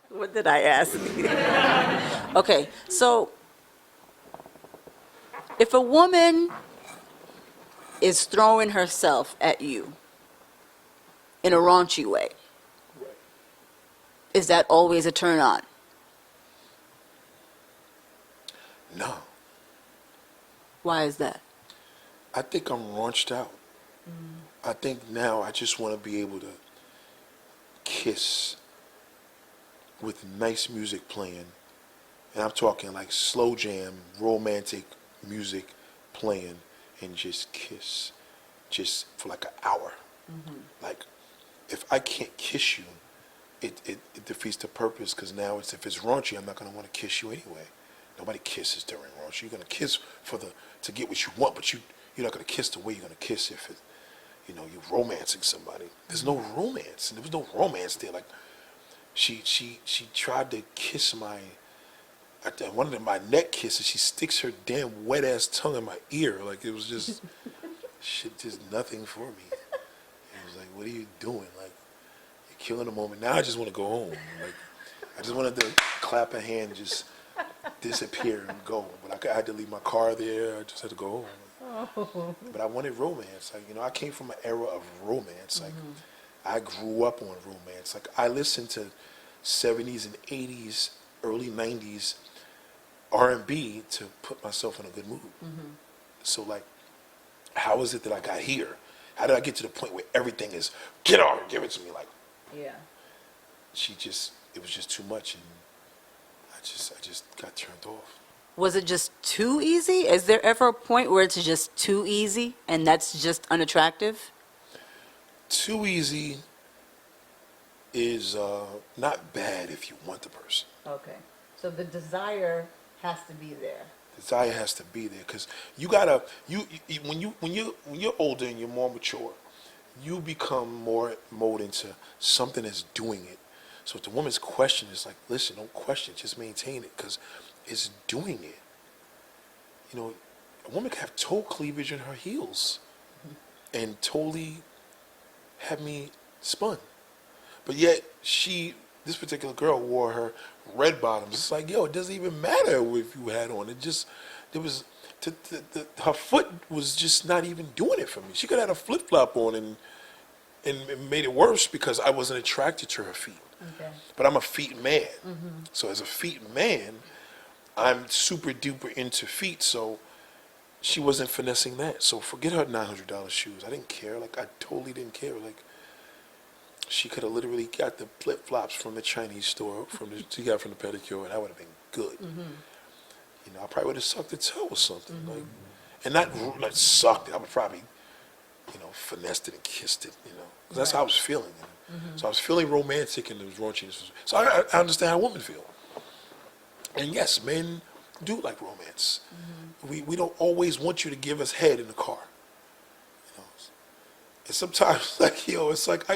What did I ask? Okay, so if a woman is throwing herself at you in a raunchy way, is that always a turn on? No, Why is that? I think I'm raunched out. I think now I just want to be able to kiss with nice music playing. And I'm talking like slow jam, romantic music playing, and just kiss just for like an hour. Like, if I can't kiss you, it defeats the purpose, because now if it's raunchy, I'm not going to want to kiss you anyway. Nobody kisses during raunchy. You're going to kiss to get what you want, but you're not going to kiss the way you're going to kiss if you're romancing somebody. There's no romance, and there was no romance there. Like, she tried to kiss one of my neck kisses. She sticks her damn wet ass tongue in my ear. Like, it was just shit, just nothing for me. It was like, what are you doing? Like, you're killing the moment. Now I just want to go home. Like, I just wanted to clap a hand and just disappear and go. But I had to leave my car there. I just had to go home. But I wanted romance. Like, I came from an era of romance. Like, I grew up on romance. Like, I listened to 70s and 80s, early 90s R&B to put myself in a good mood. So, like, how is it that I got here? How did I get to the point where everything is, get on, give it to me? Like, Yeah. it was just too much, and I just got turned off. Was it just too easy? Is there ever a point where it's just too easy and that's just unattractive? Too easy is not bad if you want the person. Okay. So the desire has to be there. Desire has to be there, because you gotta when you're older and you're more mature, you become more molded into something that's doing it. So if the woman's question is like, listen, don't question, just maintain it, because it's doing it. A woman can have toe cleavage in her heels and totally have me spun. But yet this particular girl wore her red bottoms. It's like, yo, it doesn't even matter if you had on. Her foot was just not even doing it for me. She could have had a flip flop on and it made it worse because I wasn't attracted to her feet. Okay. But I'm a feet man. So as a feet man, I'm super duper into feet. So she wasn't finessing that. So forget her $900 shoes. I didn't care. Like, I totally didn't care. Like, she could have literally got the flip flops from the Chinese store she got from the pedicure, and that would have been good. I probably would have sucked the toe or something, like, and not sucked it. I would probably, finessed it and kissed it, 'cause that's how I was feeling. So I was feeling romantic, and it was raunchy. So I understand how women feel. And yes, men do like romance. We don't always want you to give us head in the car. And sometimes, like, it's like,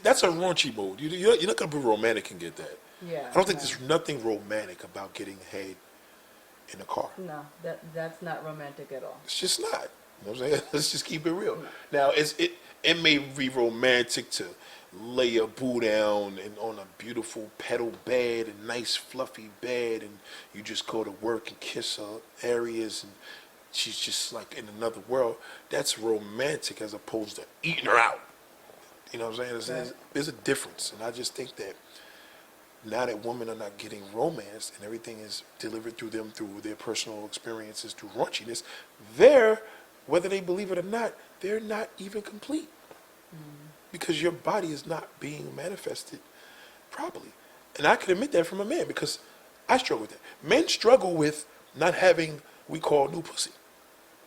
that's a raunchy mode. You're not going to be romantic and get that. Yeah. I don't think there's nothing romantic about getting head in the car. No, that's not romantic at all. It's just not. You know what I'm saying? Let's just keep it real. Now, it may be romantic to lay your boo down and on a beautiful pedal bed, a nice fluffy bed, and you just go to work and kiss her areas, and she's just like in another world. That's romantic as opposed to eating her out. You know what I'm saying? There's a difference, and I just think that now that women are not getting romance and everything is delivered through them, through their personal experiences, through raunchiness, whether they believe it or not, they're not even complete. Because your body is not being manifested properly. And I can admit that from a man, because I struggle with that. Men struggle with not having we call new pussy.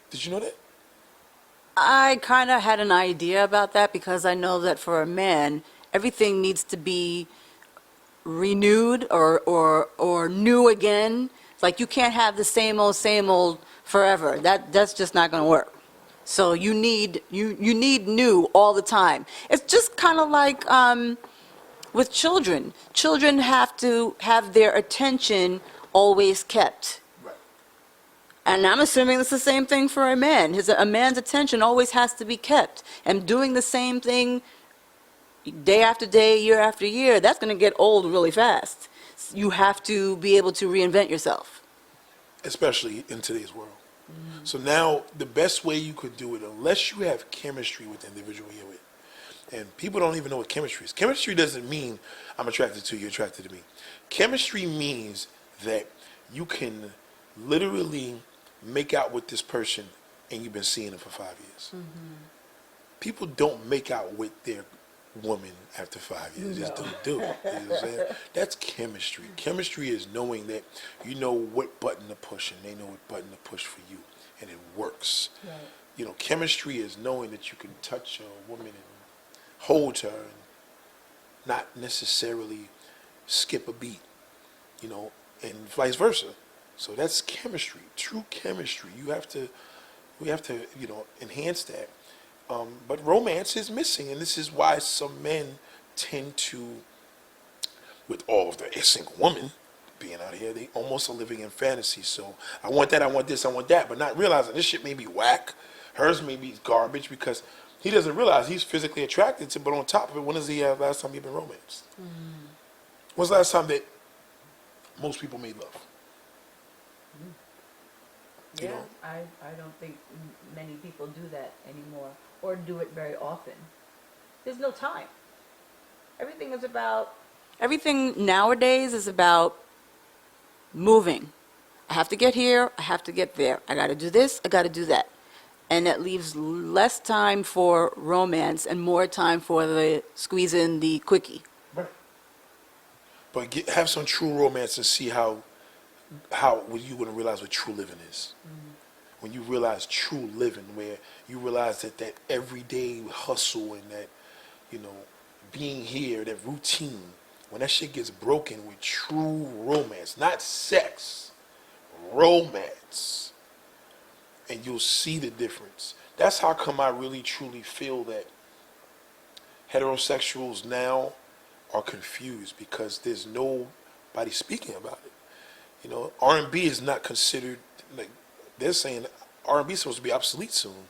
Did you know that? I kind of had an idea about that because I know that for a man, everything needs to be renewed or new again. It's like you can't have the same old forever. That's just not going to work. So you need new all the time. It's just kind of like with children. Children have to have their attention always kept. Right. And I'm assuming it's the same thing for a man. A man's attention always has to be kept. And doing the same thing day after day, year after year, that's going to get old really fast. you have to be able to reinvent yourself. especially in today's world. So now the best way you could do it, unless you have chemistry with the individual you're with, and people don't even know what chemistry is. Chemistry doesn't mean I'm attracted to you, you're attracted to me. Chemistry means that you can literally make out with this person and you've been seeing them for 5 years. People don't make out with their woman after 5 years. Just don't do it. You know what I'm saying? That's chemistry. Chemistry is knowing that you know what button to push and they know what button to push for you, and it works. Right. You know, chemistry is knowing that you can touch a woman and hold her and not necessarily skip a beat, you know, and vice versa. So that's chemistry, true chemistry. We have to, you know, enhance that. But romance is missing, and this is why some men tend to, with all of the single woman being out here, they almost are living in fantasy. So I want that, I want this, I want that, but not realizing this shit may be whack, hers may be garbage, because he doesn't realize he's physically attracted to, but on top of it, when is the last time you've been romanced? When's the last time that most people made love? You Yeah, know? I don't think many people do that anymore, or do it very often. There's no time. Everything is about, Everything nowadays is about moving. I have to get here, I have to get there. I got to do this, I got to do that. And that leaves less time for romance and more time for the squeeze in the quickie. Right. But have some true romance and see how when you gonna realize what true living is. When you realize true living, where you realize that everyday hustle and that, you know, being here, that routine, when that shit gets broken with true romance, not sex, romance, and you'll see the difference. That's how come I really truly feel that heterosexuals now are confused, because there's nobody speaking about it. You know, R&B is not considered, like, they're saying R&B is supposed to be obsolete soon,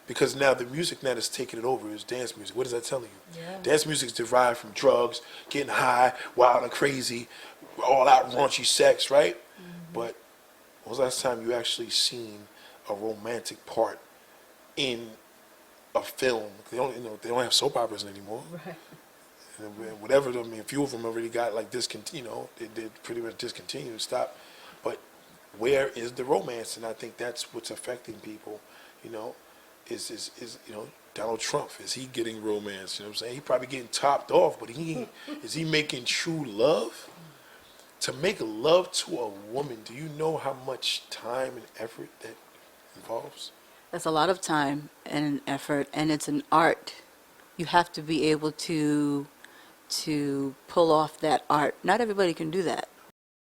because now the music now that's taking it over is dance music. What is that telling you? Yeah. Dance music is derived from drugs, getting high, wild and crazy, all out raunchy sex, right? But when was the last time you actually seen a romantic part in a film? They don't, you know, they don't have soap operas anymore. right. And whatever, I mean, a few of them already got like discontinued, you know, they pretty much discontinued, stop. But where is the romance? And I think that's what's affecting people, you know, is you know, Donald Trump, is he getting romance? You know what I'm saying? He probably getting topped off, but is he making true love? To make love to a woman, do you know how much time and effort that involves? That's a lot of time and effort, and it's an art. You have to be able to pull off that art. Not everybody can do that.